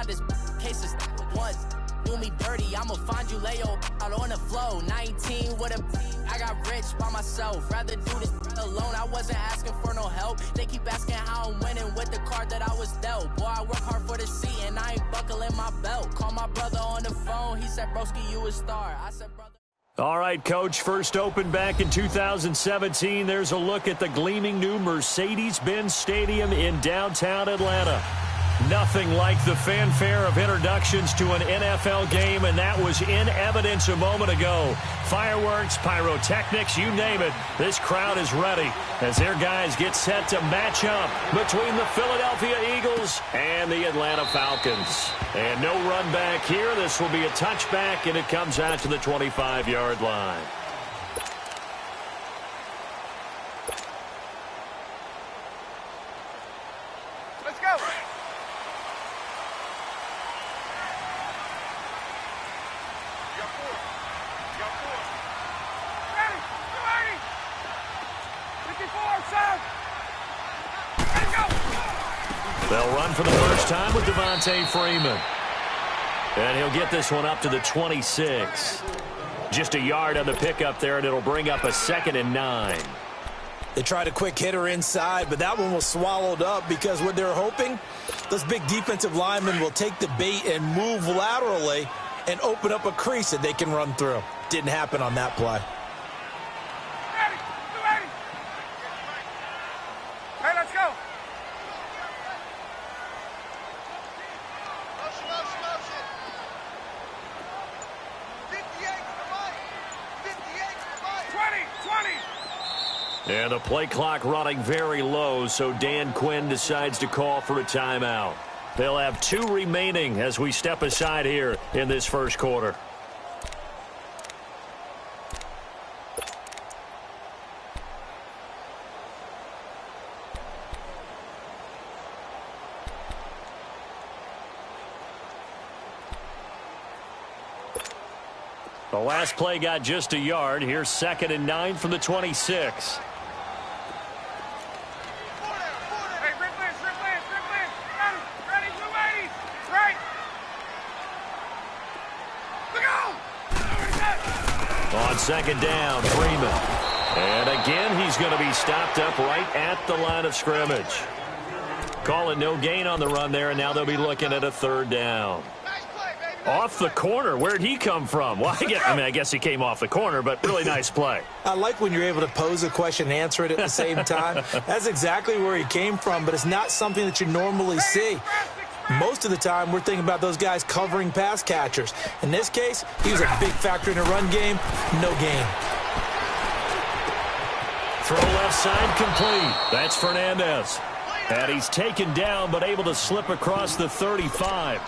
this case is once. Do me dirty, I'ma find you Leo out on the flow. 19 with a I got rich by myself. Rather do this alone. I wasn't asking for no help. They keep asking how I'm winning with the card that I was dealt. Boy, I work hard for the seat and I ain't buckling my belt. Call my brother on the phone. He said, broski, you a star. I said, brother. All right, Coach, first opened back in 2017. There's a look at the gleaming new Mercedes-Benz Stadium in downtown Atlanta. Nothing like the fanfare of introductions to an NFL game, and that was in evidence a moment ago. Fireworks, pyrotechnics, you name it. This crowd is ready as their guys get set to match up between the Philadelphia Eagles and the Atlanta Falcons. And no run back here. This will be a touchback, and it comes out to the 25-yard line. Let's go. They'll run for the first time with Devontae Freeman. And he'll get this one up to the 26. Just a yard on the pickup there, and it'll bring up a 2nd and 9. They tried a quick hitter inside, but that one was swallowed up because what they're hoping, those big defensive linemen will take the bait and move laterally and open up a crease that they can run through. Didn't happen on that play. Hey, let's go. And the play clock running very low, so Dan Quinn decides to call for a timeout. They'll have 2 remaining as we step aside here in this first quarter. The last play got just a yard. Here's 2nd and 9 from the 26. On 2nd down, Freeman. And again, he's going to be stopped up right at the line of scrimmage. Call it no gain on the run there, and now they'll be looking at a 3rd down. Off the corner. Where'd he come from? Well, I guess he came off the corner, but really nice play. I like when you're able to pose a question and answer it at the same time. That's exactly where he came from, but it's not something that you normally see. Most of the time, we're thinking about those guys covering pass catchers. In this case, he was a big factor in the run game. No gain. Throw left side complete. That's Fernandez. And he's taken down, but able to slip across the 35.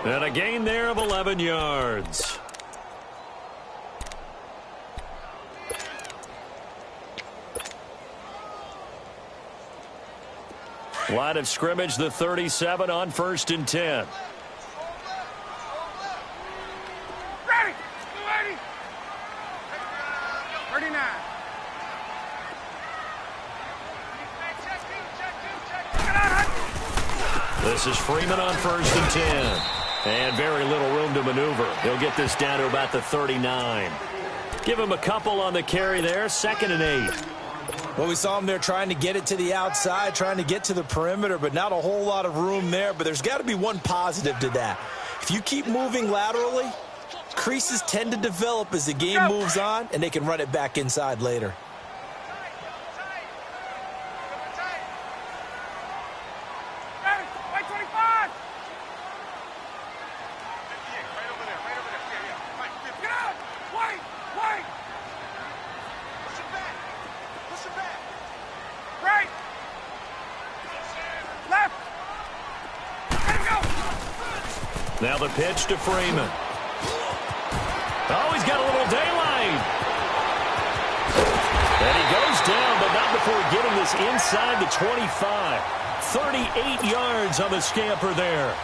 And a gain there of 11 yards. Line of scrimmage, the 37 on 1st and 10. Ready. 39. This is Freeman on 1st and 10. And very little room to maneuver. He'll get this down to about the 39. Give him a couple on the carry there. 2nd and 8. Well, we saw him there trying to get it to the outside, trying to get to the perimeter, but not a whole lot of room there. But there's got to be one positive to that. If you keep moving laterally, creases tend to develop as the game moves on, and they can run it back inside later. Now the pitch to Freeman. Oh, he's got a little daylight. And he goes down, but not before getting this inside the 25. 38 yards on the scamper there.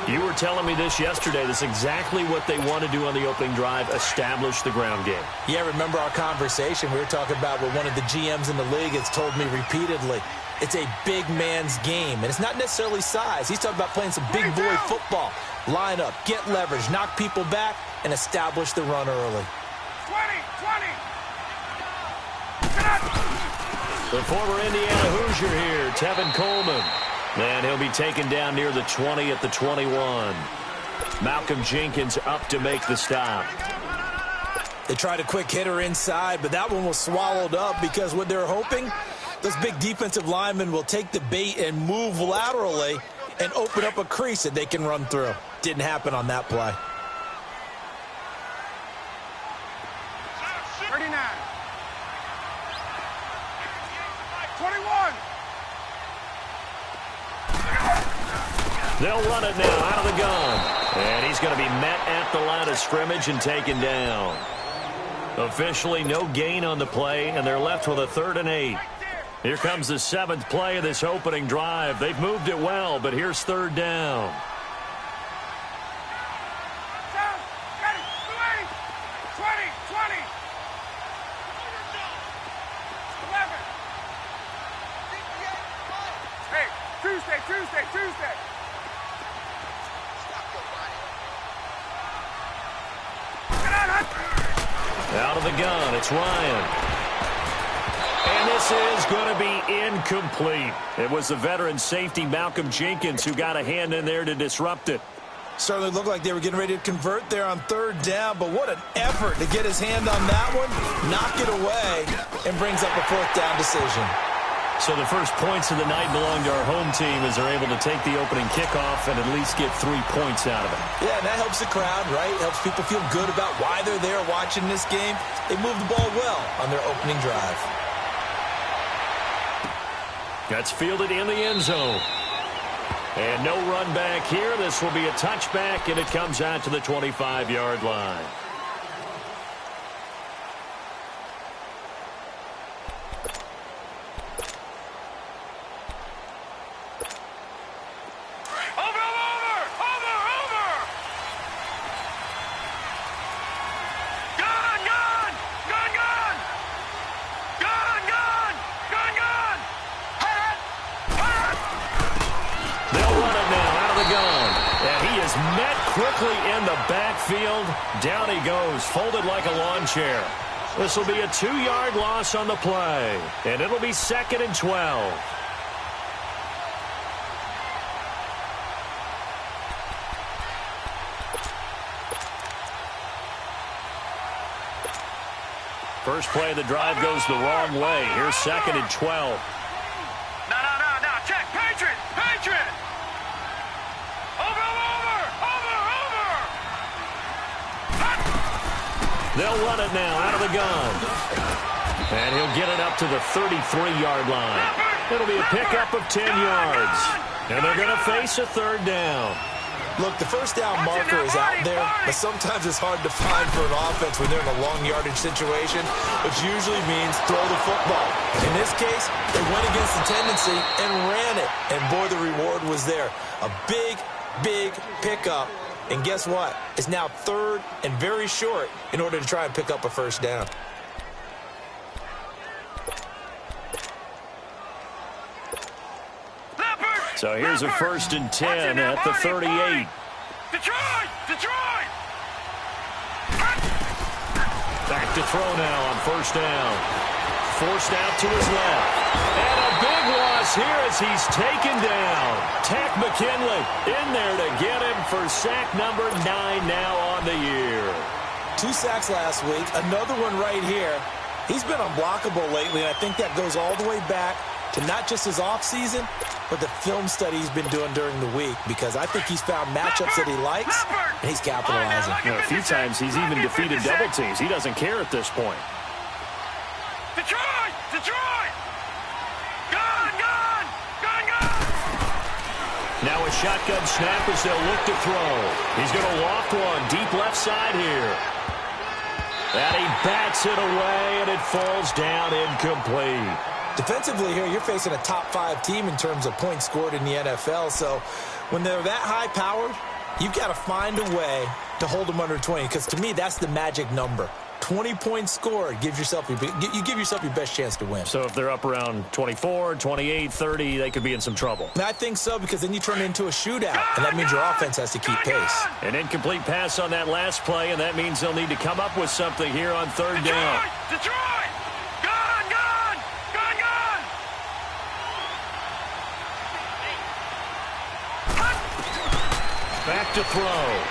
You were telling me this yesterday. This is exactly what they want to do on the opening drive, establish the ground game. Yeah, remember our conversation. We were talking about what one of the GMs in the league has told me repeatedly. it's a big man's game. And it's not necessarily size. He's talking about playing some big boy football. Line up, get leverage, knock people back, and establish the run early. 20. The former Indiana Hoosier here, Tevin Coleman. And he'll be taken down near the 20 at the 21. Malcolm Jenkins up to make the stop. They tried a quick hitter inside, but that one was swallowed up because what they're hoping, those big defensive linemen will take the bait and move laterally and open up a crease that they can run through. Didn't happen on that play. 39. 21. They'll run it now out of the gun. And he's going to be met at the line of scrimmage and taken down. Officially no gain on the play, and they're left with a 3rd and 8. Here comes the 7th play of this opening drive. They've moved it well, but here's 3rd down. 20. 11. Hey, Tuesday. Out of the gun, it's Ryan. And this is going to be incomplete. It was the veteran safety Malcolm Jenkins who got a hand in there to disrupt it. Certainly looked like they were getting ready to convert there on 3rd down, but what an effort to get his hand on that one, knock it away, and brings up a 4th down decision. So the first points of the night belong to our home team as they're able to take the opening kickoff and at least get 3 points out of it. Yeah, and that helps the crowd, right? Helps people feel good about why they're there watching this game. They moved the ball well on their opening drive. That's fielded in the end zone. And no run back here. This will be a touchback, and it comes out to the 25-yard line. Quickly in the backfield. Down he goes, folded like a lawn chair. This will be a 2-yard loss on the play, and it'll be 2nd and 12. First play of the drive goes the wrong way. Here's 2nd and 12. No. Check. Patriot. They'll run it now out of the gun. And he'll get it up to the 33-yard line. It'll be a pickup of 10 yards. And they're going to face a 3rd down. Look, the first down marker is out there, but sometimes it's hard to find for an offense when they're in a long yardage situation, which usually means throw the football. In this case, they went against the tendency and ran it. And boy, the reward was there. A big pickup. And guess what? It's now 3rd and very short in order to try and pick up a 1st down. So here's a 1st and 10 at the 38. Detroit! Back to throw now on 1st down. Forced out to his left. And a big loss here as he's taken down. Tack McKinley in there to get him for sack number 9 now on the year. 2 sacks last week, another one right here. He's been unblockable lately, and I think that goes all the way back to not just his offseason, but the film study he's been doing during the week, because I think he's found matchups that he likes, and he's capitalizing. A few times he's even defeated double teams. He doesn't care at this point. Detroit! Gun! Now a shotgun snap as they'll look to throw. He's going to loft one deep left side here. And he bats it away, and it falls down incomplete. Defensively here, you're facing a top 5 team in terms of points scored in the NFL. So when they're that high-powered, you've got to find a way to hold them under 20, because to me, that's the magic number. 20-point score, you give yourself your best chance to win. So if they're up around 24, 28, 30, they could be in some trouble. And I think so, because then you turn it into a shootout, and that means your offense has to keep pace. An incomplete pass on that last play, and that means they'll need to come up with something here on third down. Detroit! Gone, gone! Gone, gone! Back to throw.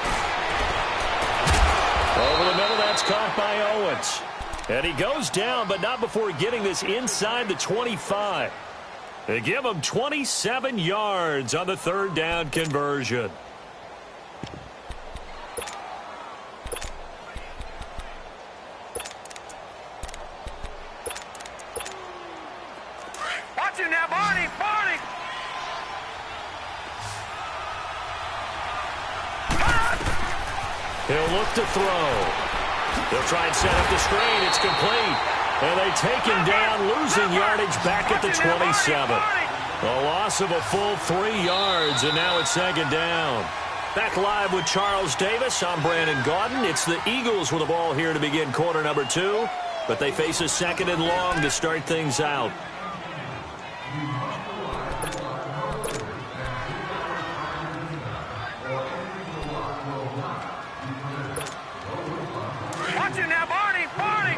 Over the middle, that's caught by Owens. And he goes down, but not before getting this inside the 25. They give him 27 yards on the third down conversion. Watch it now, Barney! Barney! He'll look to throw. They'll try and set up the screen. It's complete. And they take him down, losing yardage back at the 27. A loss of a full 3 yards, and now it's second down. Back live with Charles Davis. I'm Brandon Gaudin. It's the Eagles with the ball here to begin quarter number 2, but they face a second and long to start things out. Watch it now, Barney! Barney!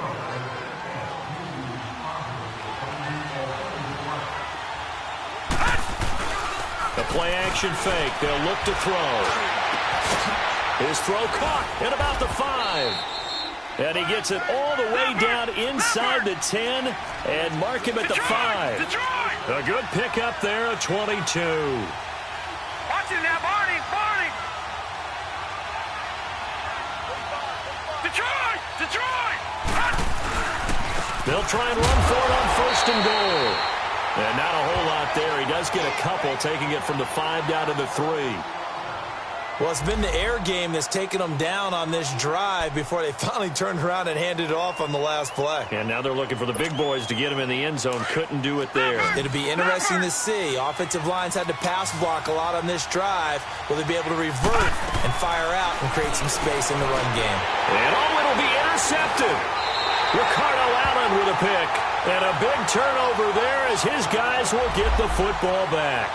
The play-action fake. They'll look to throw. His throw caught at about the 5. And he gets it all the way down inside the 10 and mark him at the 5. Detroit! A good pickup there, a 22. Watch it now, Barney! Barney! Detroit! Detroit! They'll try and run for it on first and goal. And not a whole lot there. He does get a couple, taking it from the 5 down to the 3. Well, it's been the air game that's taken them down on this drive before they finally turned around and handed it off on the last play. And now they're looking for the big boys to get him in the end zone. Couldn't do it there. It'll be interesting to see. Offensive lines had to pass block a lot on this drive. Will they be able to revert and fire out and create some space in the run game? And it'll be intercepted. Ricardo Allen with a pick. And a big turnover there as his guys will get the football back.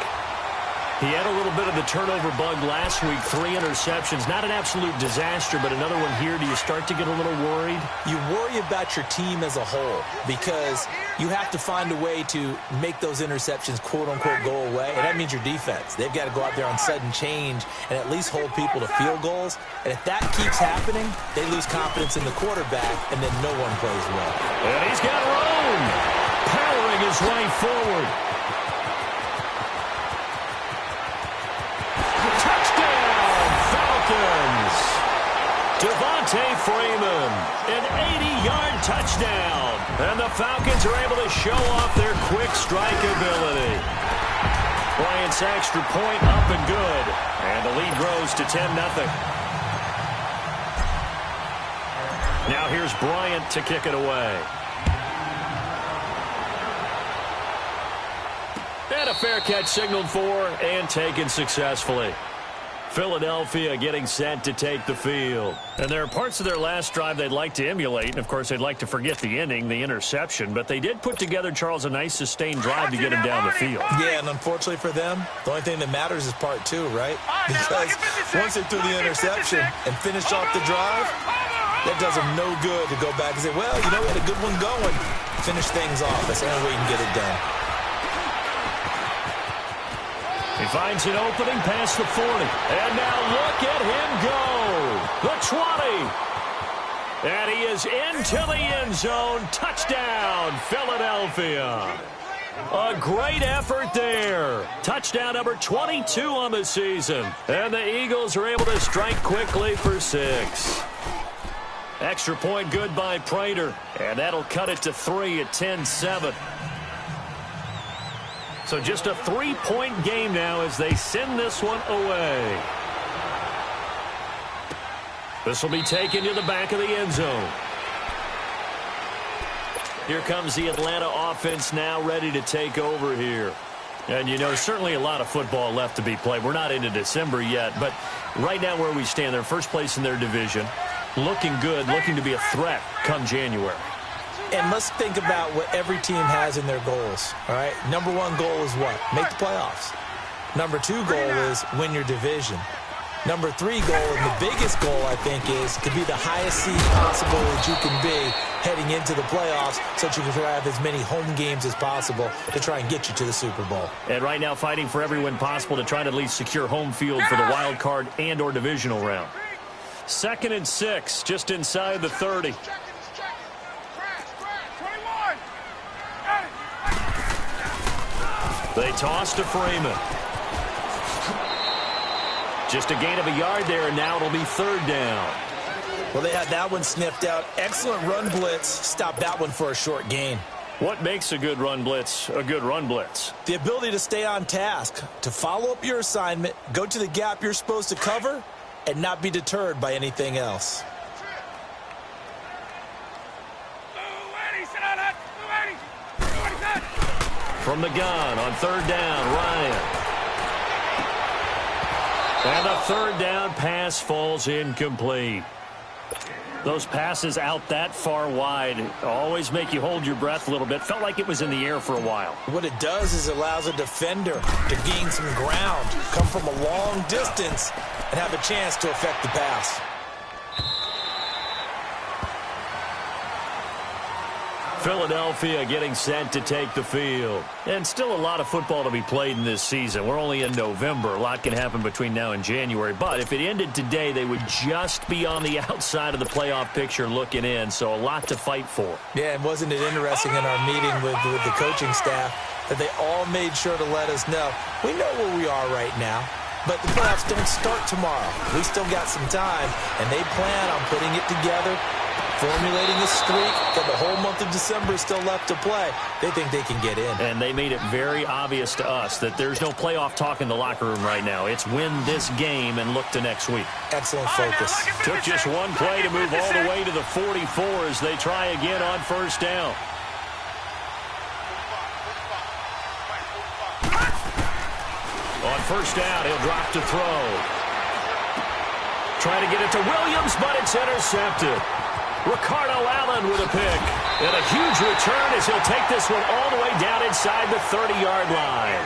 He had a little bit of the turnover bug last week, 3 interceptions. Not an absolute disaster, but another one here. Do you start to get a little worried? You worry about your team as a whole because you have to find a way to make those interceptions, quote-unquote, go away, and that means your defense. They've got to go out there on sudden change and at least hold people to field goals. And if that keeps happening, they lose confidence in the quarterback, and then no one plays well. And he's got room, powering his way forward. Devontae Freeman, an 80-yard touchdown. And the Falcons are able to show off their quick strike ability. Bryant's extra point up and good. And the lead grows to 10-0. Now here's Bryant to kick it away. And a fair catch signaled for and taken successfully. Philadelphia getting set to take the field. And there are parts of their last drive they'd like to emulate. And, of course, they'd like to forget the inning, the interception. But they did put together, Charles, a nice sustained drive to get him down the field. Yeah, and unfortunately for them, the only thing that matters is part 2, right? Because once they threw the interception and finished off the drive, that does them no good to go back and say, well, you know, we had a good one going. Finish things off. That's the only way you can get it done. He finds an opening past the 40. And now look at him go. The 20. And he is into the end zone. Touchdown, Philadelphia. A great effort there. Touchdown number 22 on the season. And the Eagles are able to strike quickly for 6. Extra point good by Prater. And that'll cut it to 3 at 10-7. So just a 3-point game now as they send this one away. This will be taken to the back of the end zone. Here comes the Atlanta offense now ready to take over here. And, you know, certainly a lot of football left to be played. We're not into December yet, but right now where we stand, they're first place in their division. looking good, looking to be a threat come January. And let's think about what every team has in their goals, all right? Number one goal is what? Make the playoffs. Number two goal is win your division. Number three goal, and the biggest goal, I think, is to be the highest seed possible that you can be heading into the playoffs so that you can have as many home games as possible to try and get you to the Super Bowl. And right now fighting for every win possible to try to at least secure home field for the wild card and or divisional round. 2nd and 6, just inside the 30. They toss to Freeman. Just a gain of a yard there, and now it'll be 3rd down. Well, they had that one sniffed out. Excellent run blitz. Stopped that one for a short gain. What makes a good run blitz a good run blitz? The ability to stay on task, to follow up your assignment, go to the gap you're supposed to cover, and not be deterred by anything else. From the gun on 3rd down, Ryan. And the 3rd down pass falls incomplete. Those passes out that far wide always make you hold your breath a little bit. Felt like it was in the air for a while. What it does is it allows a defender to gain some ground, come from a long distance, and have a chance to affect the pass. Philadelphia getting set to take the field. And still a lot of football to be played in this season. We're only in November. A lot can happen between now and January. But if it ended today, they would just be on the outside of the playoff picture looking in. So a lot to fight for. Yeah, and wasn't it interesting in our meeting with the coaching staff that they all made sure to let us know, we know where we are right now, but the playoffs don't start tomorrow. We still got some time, and they plan on putting it together, formulating a streak, that the whole month of December is still left to play. They think they can get in. And they made it very obvious to us that there's no playoff talk in the locker room right now. It's win this game and look to next week. Excellent focus. Took just one play to move all the way to the 44 as they try again on 1st down. On 1st down, he'll drop to throw. Trying to get it to Williams, but it's intercepted. Ricardo Allen with a pick. And a huge return as he'll take this one all the way down inside the 30-yard line.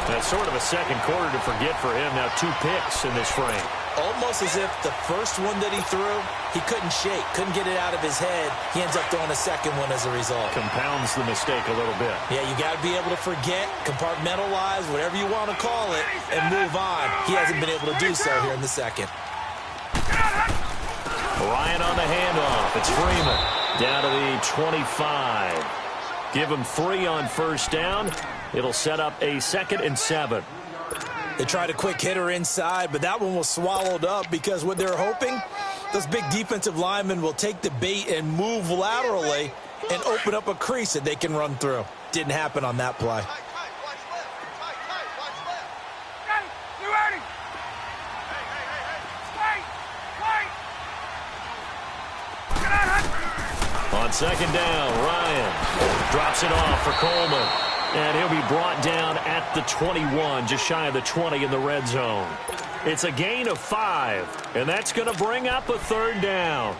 That's sort of a second quarter to forget for him. Now 2 picks in this frame. Almost as if the first one that he threw, he couldn't shake, couldn't get it out of his head. He ends up throwing a second one as a result. Compounds the mistake a little bit. Yeah, you got to be able to forget, compartmentalize, whatever you want to call it, and move on. He hasn't been able to do so here in the second. Ryan on the handoff. It's Freeman down to the 25. Give him 3 on 1st down. It'll set up a 2nd and 7. They tried a quick hitter inside, but that one was swallowed up because what they're hoping, those big defensive linemen will take the bait and move laterally and open up a crease that they can run through. Didn't happen on that play. On 2nd down, Ryan drops it off for Coleman. And he'll be brought down at the 21, just shy of the 20 in the red zone. It's a gain of 5, and that's going to bring up a 3rd down.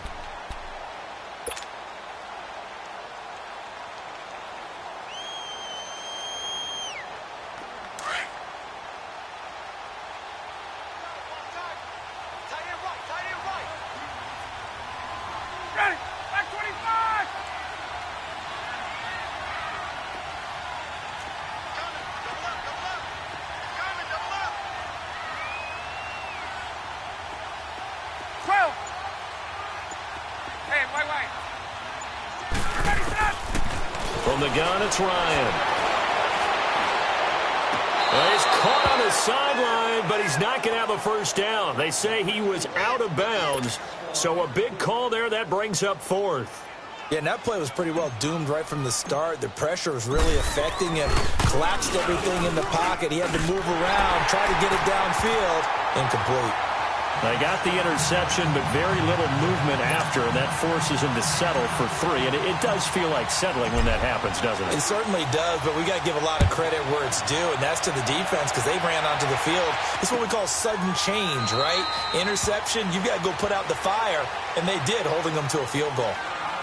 From the gun, it's Ryan. Well, he's caught on the sideline, but he's not going to have a 1st down. They say he was out of bounds, so a big call there. That brings up 4th. Yeah, and that play was pretty well doomed right from the start. The pressure was really affecting him. Collapsed everything in the pocket. He had to move around, try to get it downfield. Incomplete. They got the interception, but very little movement after, and that forces him to settle for 3. And it does feel like settling when that happens, doesn't it? It certainly does, but we got to give a lot of credit where it's due, and that's to the defense because they ran onto the field. It's what we call sudden change, right? Interception, you've got to go put out the fire, and they did, holding them to a field goal.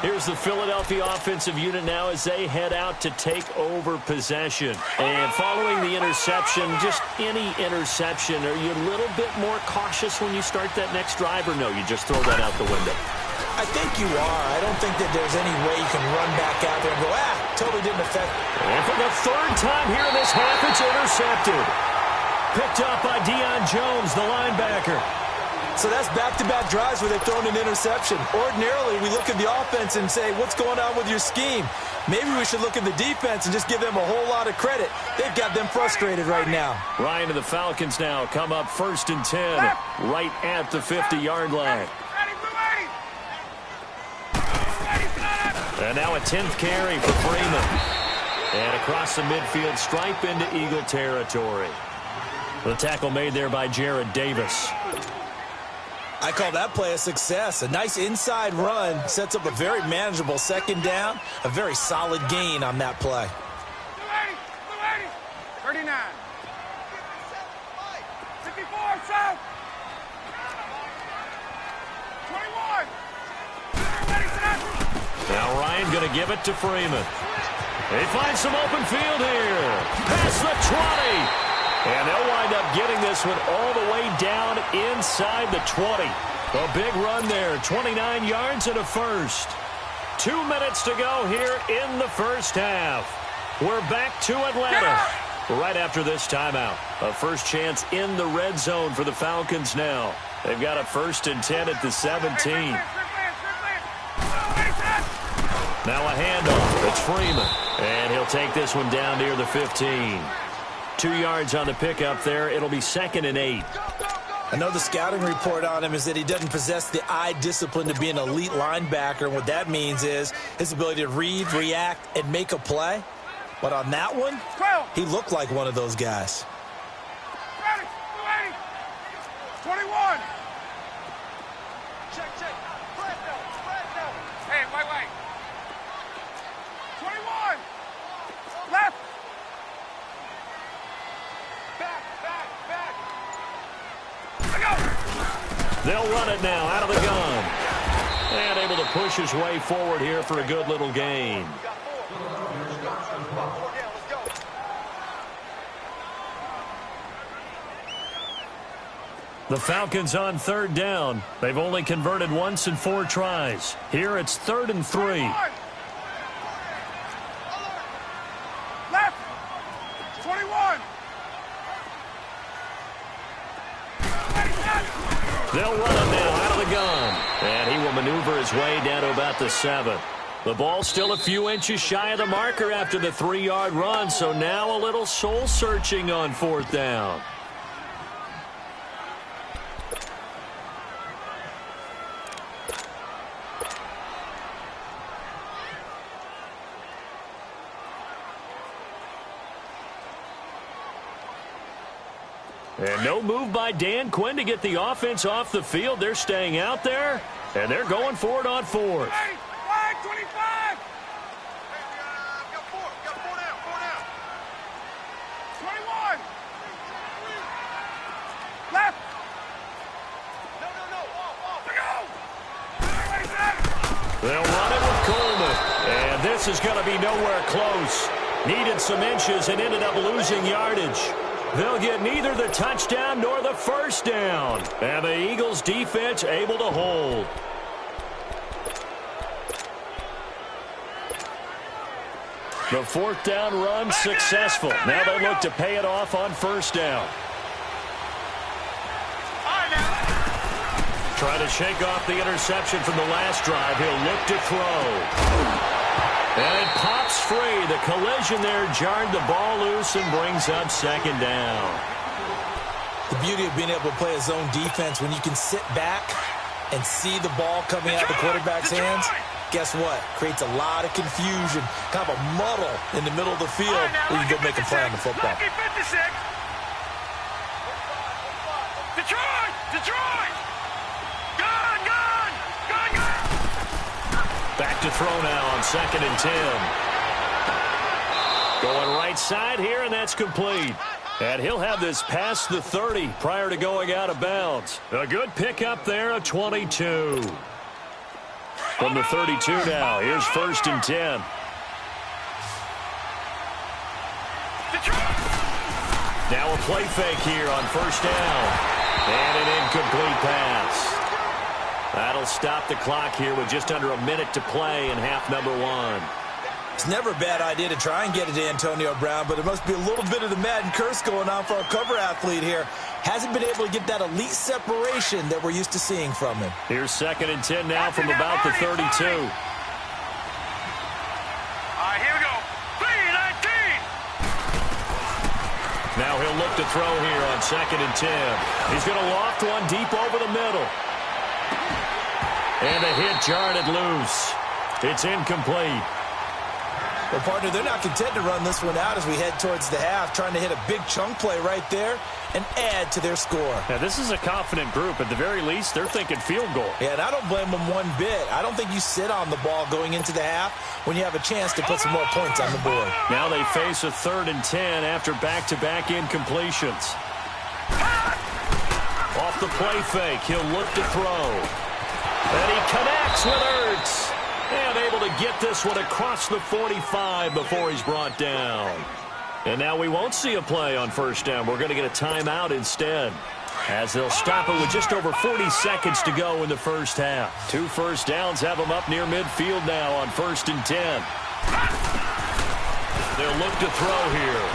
Here's the Philadelphia offensive unit now as they head out to take over possession. And following the interception, just any interception, are you a little bit more cautious when you start that next drive, or no, you just throw that out the window? I think you are. I don't think that there's any way you can run back out there and go, totally didn't affect. And for the 3rd time here in this half, it's intercepted. Picked up by Deion Jones, the linebacker. So that's back-to-back drives where they've thrown an interception. Ordinarily, we look at the offense and say, what's going on with your scheme? Maybe we should look at the defense and just give them a whole lot of credit. They've got them frustrated right now. Ryan and the Falcons now come up 1st and 10, right at the 50-yard line. And now a 10th carry for Freeman. And across the midfield, stripe into Eagle territory. The tackle made there by Jared Davis. I call that play a success. A nice inside run sets up a very manageable 2nd down. A very solid gain on that play. 39. 54, south. 21. Now Ryan going to give it to Freeman. He finds some open field here. Past the 20. And they'll wind up getting this one all the way down inside the 20. A big run there, 29 yards and a first. 2 minutes to go here in the first half. We're back to Atlanta right after this timeout. A first chance in the red zone for the Falcons now. They've got a 1st and 10 at the 17. Now a handoff. It's Freeman. And he'll take this one down near the 15. 2 yards on the pickup there. It'll be 2nd and 8. I know the scouting report on him is that he doesn't possess the eye discipline to be an elite linebacker. And what that means is his ability to read, react, and make a play. But on that one, he looked like one of those guys. 21. Check. Hey, wait. 21. Left. They'll run it now out of the gun. And able to push his way forward here for a good little gain. The Falcons on 3rd down. They've only converted once in 4 tries. Here it's 3rd and 3. Left. 21. They'll run it now out of the gun. And he will maneuver his way down to about the 7. The ball still a few inches shy of the marker after the 3-yard run, so now a little soul-searching on 4th down. And no move by Dan Quinn to get the offense off the field. They're staying out there, and they're going for it on 4th. 25. Got four now. 21. Left. No. They'll run it with Coleman. And this is going to be nowhere close. Needed some inches and ended up losing yardage. They'll get neither the touchdown nor the first down. And the Eagles defense able to hold. The 4th down run successful. Now they look to pay it off on 1st down. Try to shake off the interception from the last drive. He'll look to throw. And it pops free. The collision there jarred the ball loose and brings up 2nd down. The beauty of being able to play a zone defense when you can sit back and see the ball coming out of the quarterback's hands, guess what? Creates a lot of confusion, kind of a muddle in the middle of the field where you can go make a play on the football. Detroit! to throw now on 2nd and 10. Going right side here, and that's complete. And he'll have this past the 30 prior to going out of bounds. A good pickup there, a 22. From the 32 now, here's 1st and 10. Now a play fake here on 1st down. And an incomplete pass. That'll stop the clock here with just under a minute to play in half number 1. It's never a bad idea to try and get it to Antonio Brown, but there must be a little bit of the Madden curse going on for our cover athlete here. Hasn't been able to get that elite separation that we're used to seeing from him. Here's 2nd and 10 now from about the 32. All right, here we go. 3-19. Now he'll look to throw here on 2nd and 10. He's going to loft one deep over the middle. And a hit jarred it loose. It's incomplete. Well, partner, they're not content to run this one out as we head towards the half, trying to hit a big chunk play right there and add to their score. Yeah, this is a confident group. At the very least, they're thinking field goal. Yeah, and I don't blame them one bit. I don't think you sit on the ball going into the half when you have a chance to put some more points on the board. Now they face a 3rd and 10 after back-to-back incompletions. Off the play fake, he'll look to throw. And he connects with Ertz. And able to get this one across the 45 before he's brought down. And now we won't see a play on 1st down. We're going to get a timeout instead, as they'll stop it with just over 40 seconds to go in the 1st half. 2 first downs have them up near midfield now on 1st and 10. They'll look to throw here.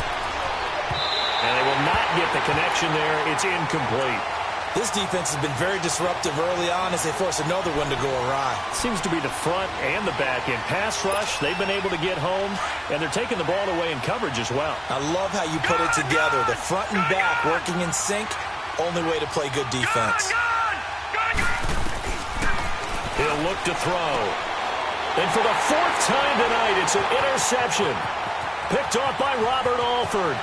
And they will not get the connection there. It's incomplete. This defense has been very disruptive early on as they force another one to go awry. Seems to be the front and the back end. Pass rush, they've been able to get home, and they're taking the ball away in coverage as well. I love how you put it together. The front and back working in sync, only way to play good defense. He'll look to throw. And for the 4th time tonight, it's an interception. Picked off by Robert Alford.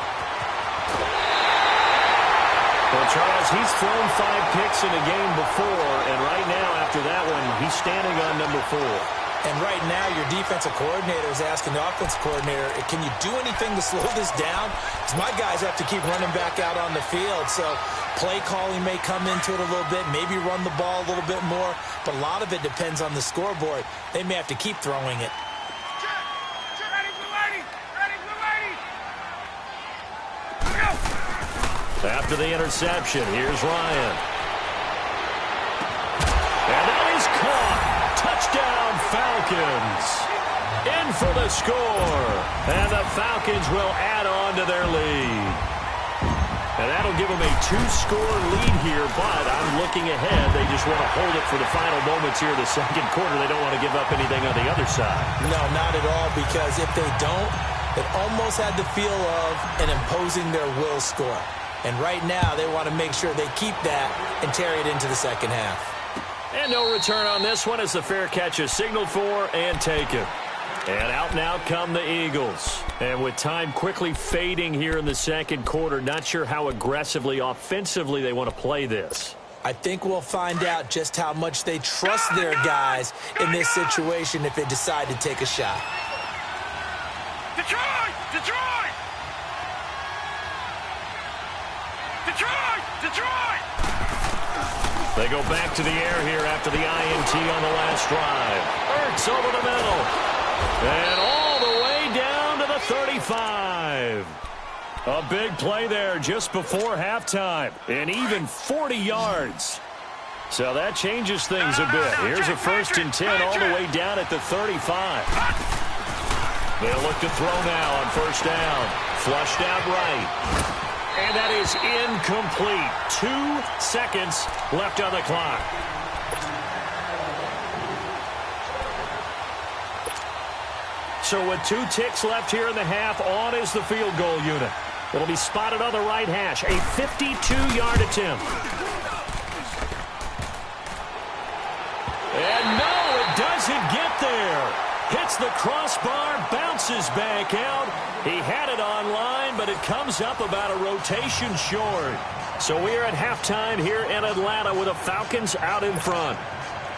Well, Charles, he's thrown 5 picks in a game before, and right now, after that one, he's standing on number 4. And right now, your defensive coordinator is asking the offensive coordinator, can you do anything to slow this down? Because my guys have to keep running back out on the field. So play calling may come into it a little bit, maybe run the ball a little bit more, but a lot of it depends on the scoreboard. They may have to keep throwing it. After the interception, here's Ryan. And that is caught. Touchdown, Falcons. In for the score. And the Falcons will add on to their lead. And that'll give them a 2-score lead here, but I'm looking ahead. They just want to hold it for the final moments here of the 2nd quarter. They don't want to give up anything on the other side. No, not at all, because if they don't, it almost had the feel of an imposing their will score. And right now, they want to make sure they keep that and carry it into the 2nd half. And no return on this one as the fair catch is signaled for and taken. And out come the Eagles. And with time quickly fading here in the 2nd quarter, not sure how aggressively, offensively they want to play this. I think we'll find out just how much they trust their guys in this situation if they decide to take a shot. Detroit! Detroit! Detroit! Detroit! They go back to the air here after the INT on the last drive. Ertz over the middle. And all the way down to the 35. A big play there just before halftime. And even 40 yards. So that changes things a bit. Here's a 1st and 10 all the way down at the 35. They'll look to throw now on 1st down. Flushed out right. And that is incomplete. 2 seconds left on the clock. So with 2 ticks left here in the half, on is the field goal unit. It'll be spotted on the right hash. A 52-yard attempt. And no, it doesn't get there. Hits the crossbar, bounces back out. He had it online, but it comes up about a rotation short. So we are at halftime here in Atlanta with the Falcons out in front.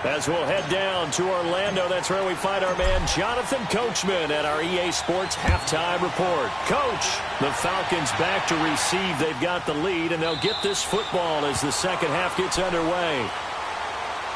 As we'll head down to Orlando, that's where we find our man Jonathan Coachman at our EA Sports Halftime Report. Coach, the Falcons back to receive. They've got the lead, and they'll get this football as the second half gets underway.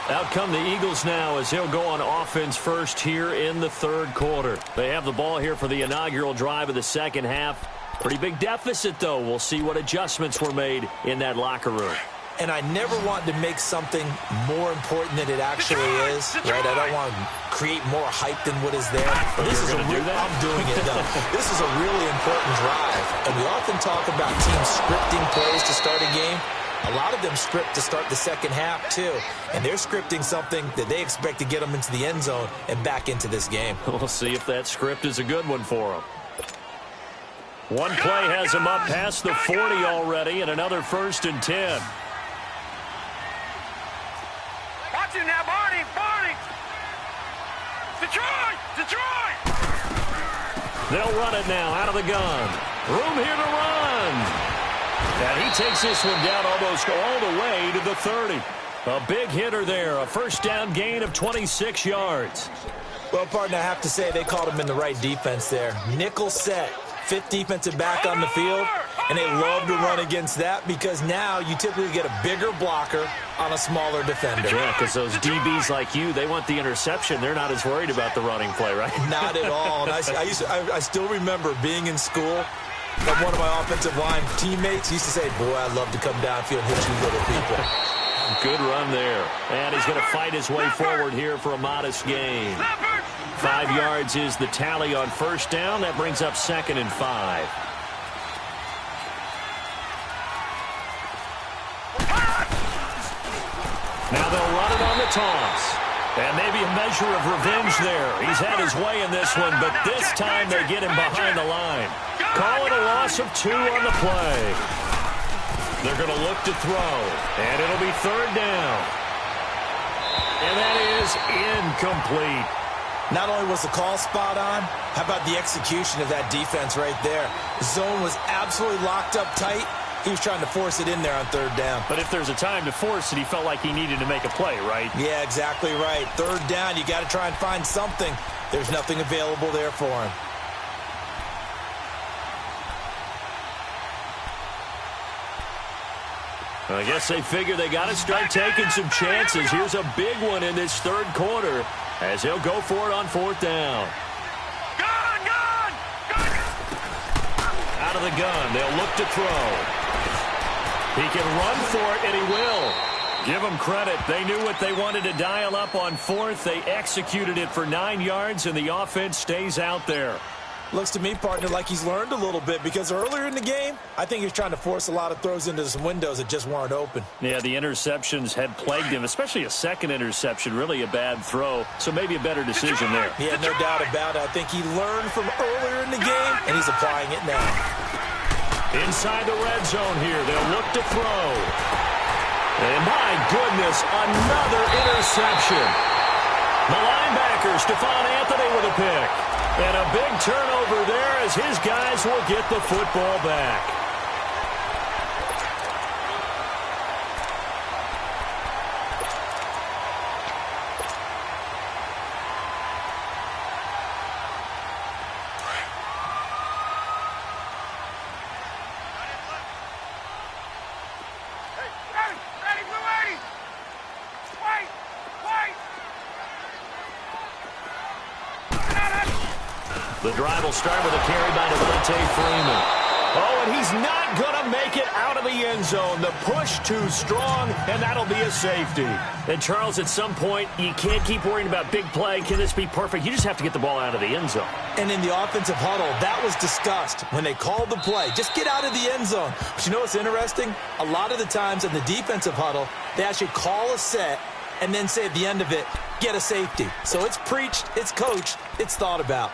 Out come the Eagles now as they'll go on offense first here in the third quarter. They have the ball here for the inaugural drive of the second half. Pretty big deficit, though. We'll see what adjustments were made in that locker room. And I never want to make something more important than it actually is, right? I don't want to create more hype than what is there. But this is I'm doing it, though. This is a really important drive. And we often talk about teams scripting plays to start a game. A lot of them script to start the second half, too. And they're scripting something that they expect to get them into the end zone and back into this game. We'll see if that script is a good one for them. One play has them up past the 40 already, and another 1st and 10. Watch him now, Barney! Barney! Detroit! Detroit! They'll run it now out of the gun. Room here to run. And he takes this one down almost all the way to the 30. A big hitter there. A first down gain of 26 yards. Well, partner, I have to say they called him in the right defense there. Nickel set. 5th defensive back on the field, and they love to run against that because now you typically get a bigger blocker on a smaller defender. Yeah, because those DBs like you, they want the interception. They're not as worried about the running play, right? Not at all. And I still remember being in school, and one of my offensive line teammates used to say, boy, I'd love to come downfield and hit you little people. Good run there. And he's going to fight his way forward here for a modest gain. 5 yards is the tally on first down. That brings up 2nd and 5. Now they'll run it on the toss. And maybe a measure of revenge there. He's had his way in this one, but this time they get him behind the line. Call it a loss of 2 on the play. They're going to look to throw, and it'll be 3rd down. And that is incomplete. Not only was the call spot on, how about the execution of that defense right there? The zone was absolutely locked up tight. He was trying to force it in there on 3rd down. But if there's a time to force it, he felt like he needed to make a play, right? Yeah, exactly right. 3rd down, you got to try and find something. There's nothing available there for him. I guess they figure they got to start taking some chances. Here's a big one in this 3rd quarter as he'll go for it on 4th down. Gun! Out of the gun, they'll look to throw. He can run for it, and he will. Give them credit. They knew what they wanted to dial up on 4th. They executed it for 9 yards, and the offense stays out there. Looks to me, partner, like he's learned a little bit because earlier in the game, I think he was trying to force a lot of throws into some windows that just weren't open. Yeah, the interceptions had plagued him, especially a second interception, really a bad throw. So maybe a better decision there. Yeah, no doubt about it. I think he learned from earlier in the game, and he's applying it now. Inside the red zone here, they'll look to throw. And my goodness, another interception. The linebacker, Stephon Anthony with a pick. And a big turnover there as his guys will get the football back. The drive will start with a carry by Devontae Freeman. Oh, and he's not going to make it out of the end zone. The push too strong, and that'll be a safety. And, Charles, at some point, you can't keep worrying about big play. Can this be perfect? You just have to get the ball out of the end zone. And in the offensive huddle, that was discussed when they called the play. Just get out of the end zone. But you know what's interesting? A lot of the times in the defensive huddle, they actually call a set and then say at the end of it, get a safety. So it's preached, it's coached, it's thought about.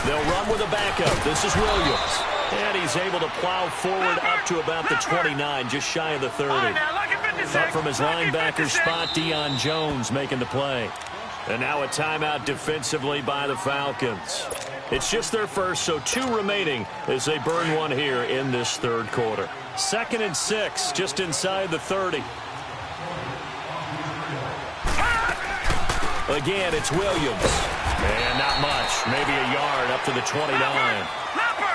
They'll run with a backup. This is Williams. And he's able to plow forward up to about the 29, just shy of the 30. Up from his linebacker spot. Deion Jones making the play. And now a timeout defensively by the Falcons. It's just their first, so 2 remaining as they burn one here in this third quarter. 2nd and 6, just inside the 30. Again, it's Williams. And not much, maybe a yard up to the 29.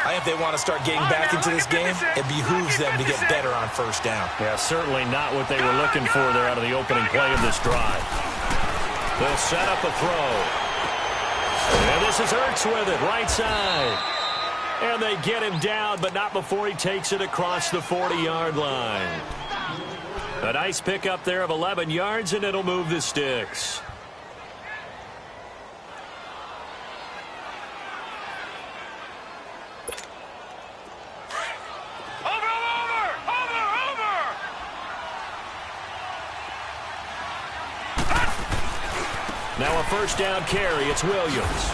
I think if they want to start getting back into this game, it behooves them to get better on first down. Yeah, certainly not what they were looking for there out of the opening play of this drive. They'll set up a throw. And this is Ertz with it, right side. And they get him down, but not before he takes it across the 40-yard line. A nice pickup there of 11 yards, and it'll move the sticks. Now a first down carry. It's Williams.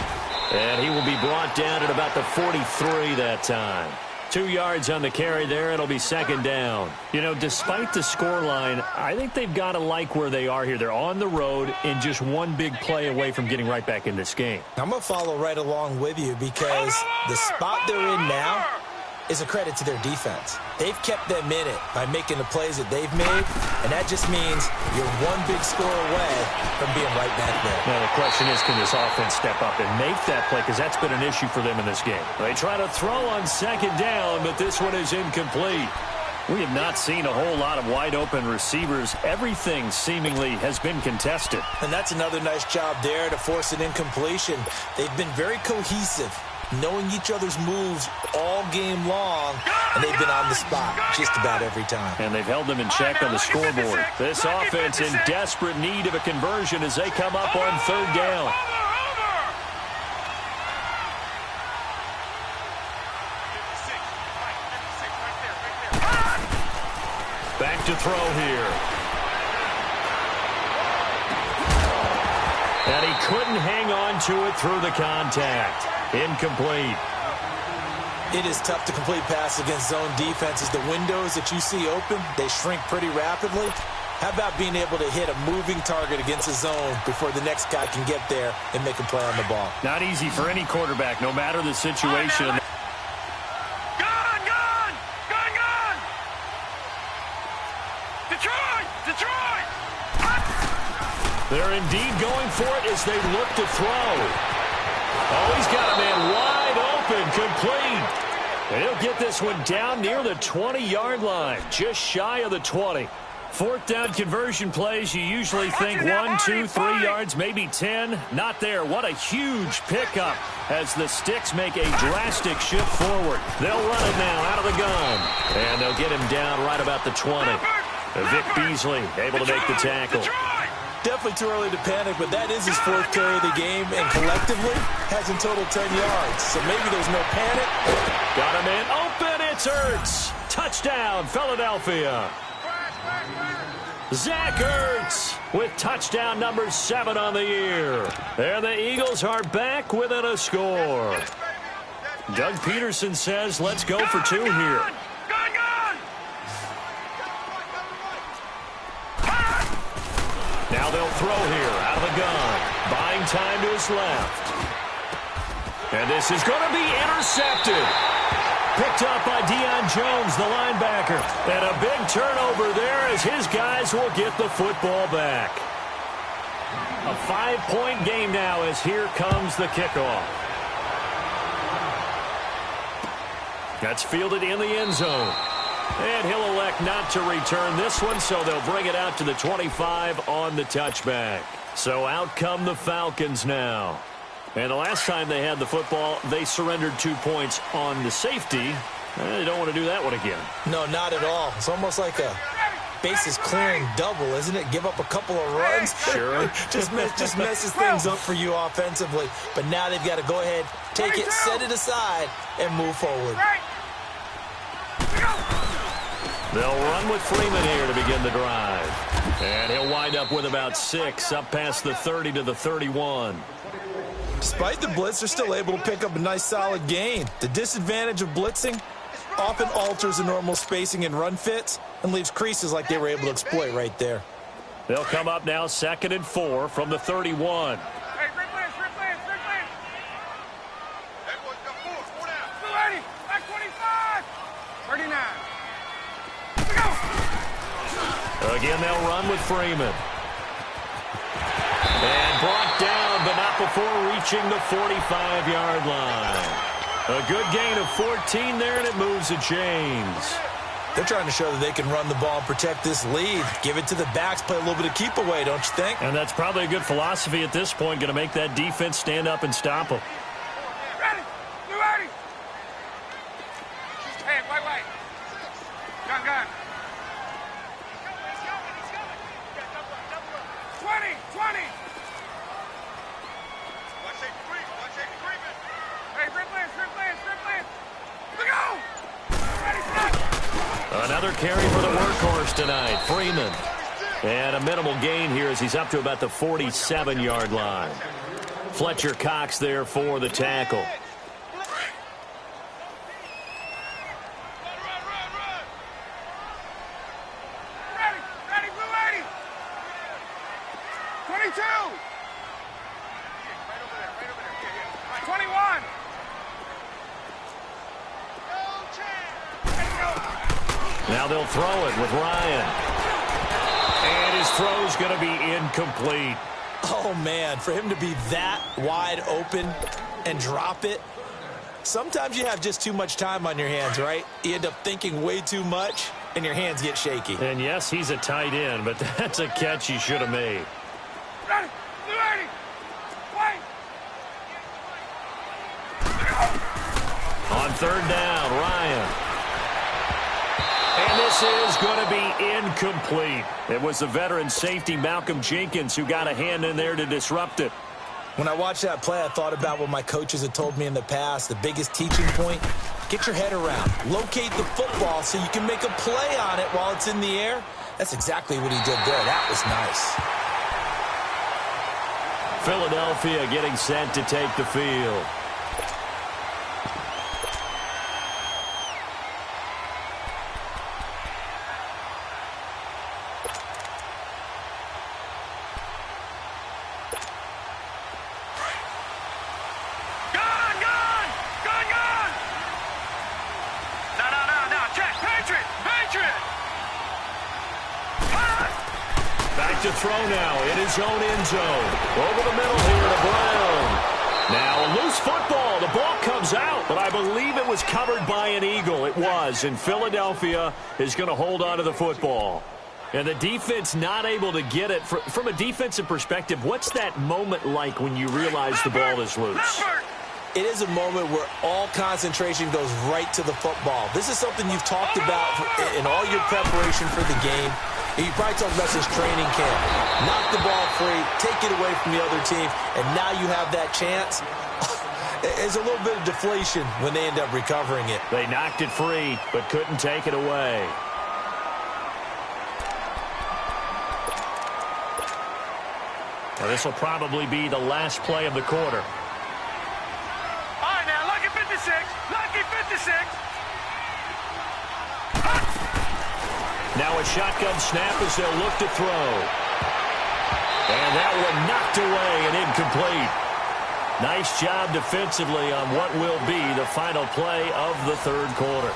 And he will be brought down at about the 43 that time. 2 yards on the carry there. It'll be 2nd down. You know, despite the scoreline, I think they've got to like where they are here. They're on the road and just one big play away from getting right back in this game. I'm going to follow right along with you because the spot they're in now is a credit to their defense. They've kept them in it by making the plays that they've made, and that just means you're one big score away from being right back there. Now the question is, can this offense step up and make that play? Because that's been an issue for them in this game. They try to throw on 2nd down, but this one is incomplete. We have not seen a whole lot of wide-open receivers. Everything seemingly has been contested. And that's another nice job there to force an incompletion. They've been very cohesive, knowing each other's moves all game long, and they've been on the spot just about every time. And they've held them in check on the scoreboard. This offense in desperate need of a conversion as they come up on 3rd down. Back to throw here. And he couldn't hang on to it through the contact. Incomplete. It is tough to complete passes against zone defenses. The windows that you see open, they shrink pretty rapidly. How about being able to hit a moving target against a zone before the next guy can get there and make a play on the ball? Not easy for any quarterback, no matter the situation. They're indeed going for it as they look to throw. Oh, he's got a man wide open, complete. And he'll get this one down near the 20-yard line, just shy of the 20. 4th down conversion plays, you usually think 1, 2, 3 yards, maybe 10. Not there. What a huge pickup as the Sticks make a drastic shift forward. They'll run it now out of the gun. And they'll get him down right about the 20. Vic Beasley able to make the tackle. Definitely too early to panic, but that is his 4th carry of the game, and collectively has in total 10 yards. So maybe there's no panic. Got him in open. It's Ertz. Touchdown, Philadelphia. Zach Ertz with touchdown number 7 on the year. And the Eagles are back within a score. Doug Peterson says, let's go for 2 here. Now they'll throw here out of the gun. Buying time to his left. And this is going to be intercepted. Picked up by Deion Jones, the linebacker. And a big turnover there as his guys will get the football back. A 5-point game now as here comes the kickoff. That's fielded in the end zone. And he'll elect not to return this one, so they'll bring it out to the 25 on the touchback. So out come the Falcons now. And the last time they had the football, they surrendered 2 points on the safety. They don't want to do that one again. No, not at all. It's almost like a bases clearing double, isn't it? Give up a couple of runs. Sure. just messes things up for you offensively. But now they've got to go ahead, take it, set it aside, and move forward. They'll run with Freeman here to begin the drive. And he'll wind up with about 6, up past the 30 to the 31. Despite the blitz, they're still able to pick up a nice solid gain. The disadvantage of blitzing, often alters the normal spacing and run fits and leaves creases like they were able to exploit right there. They'll come up now 2nd and 4 from the 31. Hey, Rick Lance. Hey, boys, got 4 down. 280, back 25. 39. Go. Again, they'll run with Freeman. And brought down, but not before reaching the 45-yard line. A good gain of 14 there, and it moves the chains. They're trying to show that they can run the ball and protect this lead. Give it to the backs, play a little bit of keep away, don't you think? And that's probably a good philosophy at this point, going to make that defense stand up and stop them. Ready. 280. Hey, wait. Gun. 20. Hey, Rick Lance. Look out! Ready, set. Another carry for the workhorse tonight, Freeman. And a minimal gain here as he's up to about the 47-yard line. Fletcher Cox there for the tackle. Ready, blue 80. 22. Right over there. Yeah. 21. Now they'll throw it with Ryan. And his throw's going to be incomplete. Oh, man, for him to be that wide open and drop it, sometimes you have just too much time on your hands, right? You end up thinking way too much, and your hands get shaky. And, yes, he's a tight end, but that's a catch he should have made. Ready, blue 80. Wait. On 3rd down, Ryan. And this is going to be incomplete. It was the veteran safety, Malcolm Jenkins, who got a hand in there to disrupt it. When I watched that play, I thought about what my coaches had told me in the past. The biggest teaching point, get your head around. Locate the football so you can make a play on it while it's in the air. That's exactly what he did there. That was nice. Philadelphia getting set to take the field. To throw now in his own end zone. Over the middle here to Brown. Now a loose football. The ball comes out, but I believe it was covered by an Eagle. It was, and Philadelphia is going to hold on to the football. And the defense not able to get it. From a defensive perspective, what's that moment like when you realize the ball is loose? It is a moment where all concentration goes right to the football. This is something you've talked about in all your preparation for the game. You probably talked about since training camp. Knock the ball free, take it away from the other team, and now you have that chance. There's a little bit of deflation when they end up recovering it. They knocked it free, but couldn't take it away. Now, this will probably be the last play of the quarter. All right, now, lucky 56. Lucky 56. Now a shotgun snap as they'll look to throw. And that one knocked away and incomplete. Nice job defensively on what will be the final play of the 3rd quarter.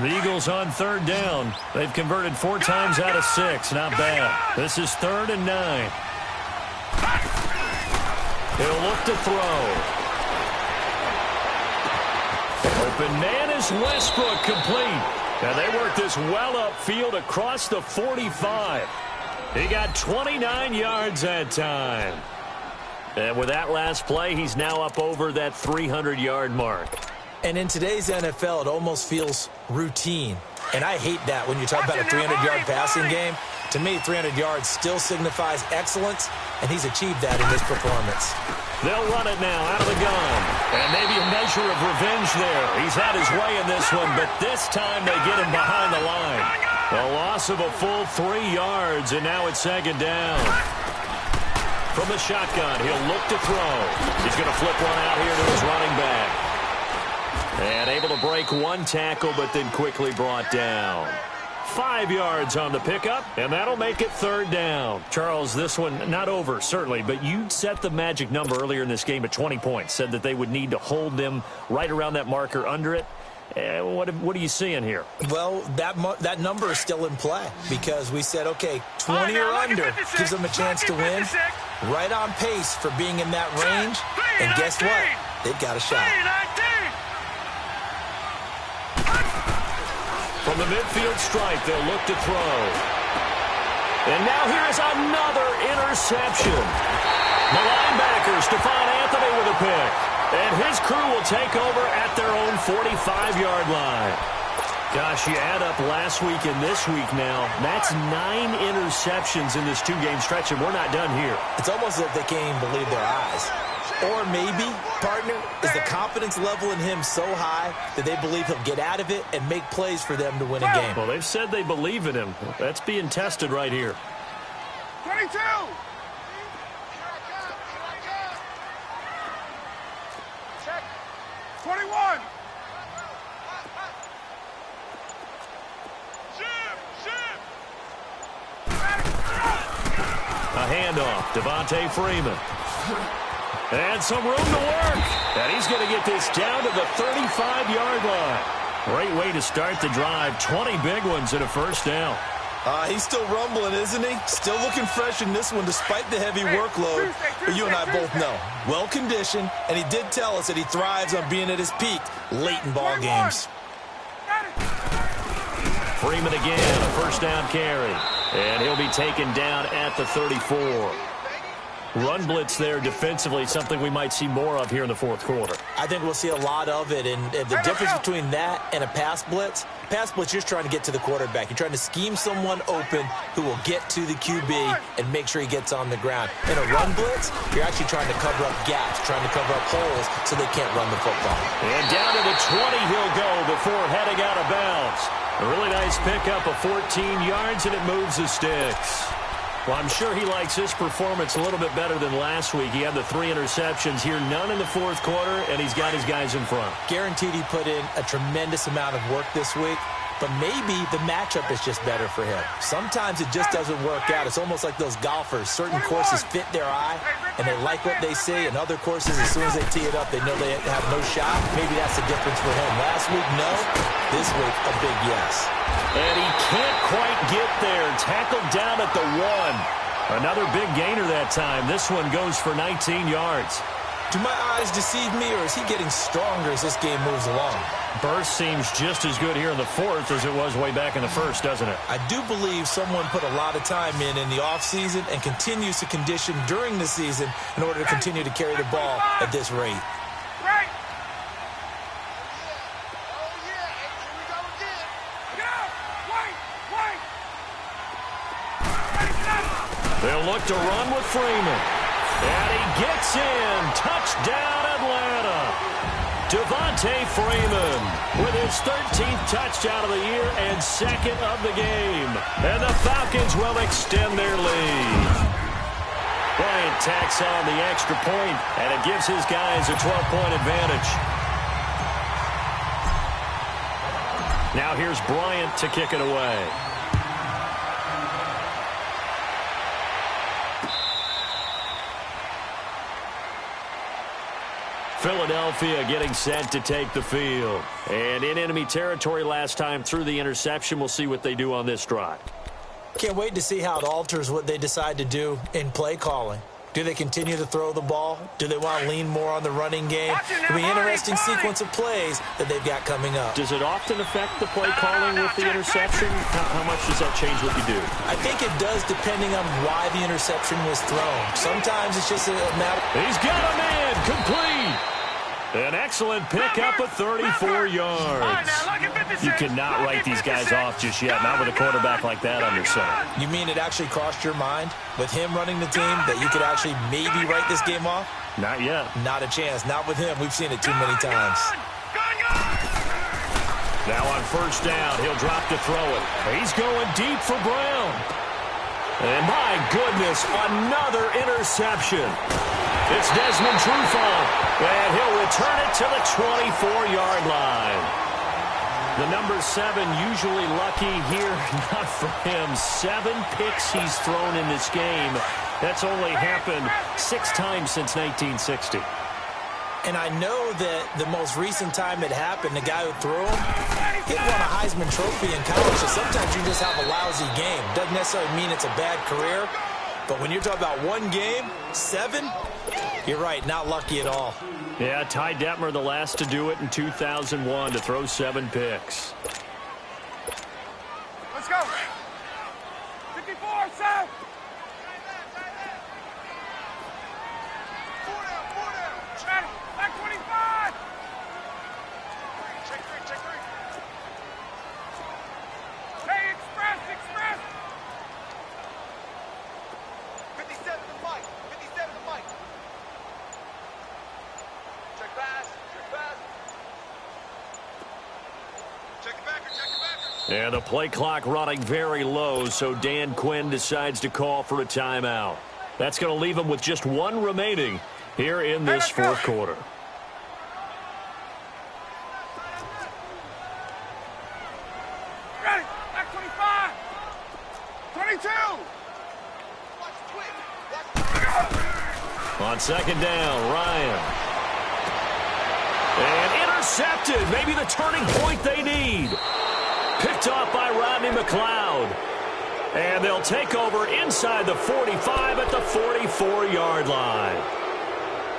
The Eagles on 3rd down. They've converted 4 times out of 6. Not bad. This is 3rd and 9. He'll look to throw. Open man is Westbrook, complete. And they work this well upfield across the 45. He got 29 yards that time. And with that last play, he's now up over that 300-yard mark. And in today's NFL, it almost feels routine. And I hate that when you talk about a 300-yard passing game. To me, 300 yards still signifies excellence, and he's achieved that in this performance. They'll run it now out of the gun. And maybe a measure of revenge there. He's had his way in this one, but this time they get him behind the line. A loss of a full 3 yards, and now it's 2nd down. From the shotgun, he'll look to throw. He's going to flip one out here to his running back. And able to break one tackle, but then quickly brought down. 5 yards on the pickup, and that'll make it third down. Charles, this one not over, certainly, but you set the magic number earlier in this game at 20 points. Said that they would need to hold them right around that marker under it. What are you seeing here? Well, that number is still in play because we said, okay, 20 or under gives them a chance to win. Right on pace for being in that range. And guess what? They've got a shot. From the midfield stripe, they'll look to throw. And now here's another interception. The linebacker, Stephon Anthony with a pick. And his crew will take over at their own 45-yard line. Gosh, you add up last week and this week now. That's 9 interceptions in this 2-game stretch, and we're not done here. It's almost as if they can't even believe their eyes. Or maybe, partner, is the confidence level in him so high that they believe he'll get out of it and make plays for them to win a game. Well, they've said they believe in him. That's being tested right here. 22! Check. 21! A handoff, Devontae Freeman. And some room to work. And he's going to get this down to the 35-yard line. Great way to start the drive. 20 big ones and a first down. He's still rumbling, isn't he? Still looking fresh in this one despite the heavy workload. But you and I both know, well-conditioned, and he did tell us that he thrives on being at his peak late in ball games. Freeman again, a first down carry. And he'll be taken down at the 34. Run blitz there defensively, something we might see more of here in the fourth quarter. I think we'll see a lot of it, and the difference between that and a pass blitz, you're trying to get to the quarterback. You're trying to scheme someone open who will get to the QB and make sure he gets on the ground. In a run blitz, you're actually trying to cover up gaps, trying to cover up holes so they can't run the football. And down to the 20 he'll go before heading out of bounds. A really nice pickup of 14 yards, and it moves the sticks. Well, I'm sure he likes his performance a little bit better than last week. He had the 3 interceptions here, none in the fourth quarter, and he's got his guys in front. Guaranteed he put in a tremendous amount of work this week, but maybe the matchup is just better for him. Sometimes it just doesn't work out. It's almost like those golfers. Certain courses fit their eye, and they like what they see, and other courses, as soon as they tee it up, they know they have no shot. Maybe that's the difference for him. Last week, no. This week, a big yes. And he can't quite get there. Tackled down at the 1. Another big gainer that time. This one goes for 19 yards. Do my eyes deceive me, or is he getting stronger as this game moves along? Burst seems just as good here in the fourth as it was way back in the first, doesn't it? I do believe someone put a lot of time in the offseason and continues to condition during the season in order to continue to carry the ball at this rate. They'll look to run with Freeman. And he gets in. Touchdown, Atlanta. Devontae Freeman with his 13th touchdown of the year and 2nd of the game. And the Falcons will extend their lead. Bryant tacks on the extra point, and it gives his guys a 12-point advantage. Now here's Bryant to kick it away. Philadelphia getting set to take the field. And in enemy territory last time through the interception. We'll see what they do on this drive. Can't wait to see how it alters what they decide to do in play calling. Do they continue to throw the ball? Do they want to lean more on the running game? It'll be an interesting sequence of plays that they've got coming up. Does it often affect the play calling with the interception? How much does that change what you do? I think it does depending on why the interception was thrown. Sometimes it's just a matter. He's got a man complete. An excellent pickup of 34 yards. You cannot write these guys off just yet, not with a quarterback like that under center. You mean it actually crossed your mind with him running the team that you could actually maybe write this game off? Not yet. Not a chance. Not with him. We've seen it too many times. Now on first down, he'll drop to throw it. He's going deep for Brown. And my goodness, another interception. It's Desmond Trufant, and he'll return it to the 24-yard line. The number 7 usually lucky here, not for him. 7 picks he's thrown in this game. That's only happened 6 times since 1960. And I know that the most recent time it happened, the guy who threw him, he won a Heisman Trophy in college, so sometimes you just have a lousy game. Doesn't necessarily mean it's a bad career, but when you're talking about one game, 7, you're right, not lucky at all. Yeah, Ty Detmer, the last to do it in 2001, to throw 7 picks. Let's go. 54, South. 4 down. Back 25. Check 3. Hey, express. 57 to Mike. Check pass. Check it backer. And the play clock running very low, so Dan Quinn decides to call for a timeout. That's going to leave him with just 1 remaining here in this fourth quarter. Ready. Back 25. 22. On second down, Ryan. And intercepted. Maybe the turning point they need. Picked off by Rodney McLeod. And they'll take over inside the 45 at the 44-yard line.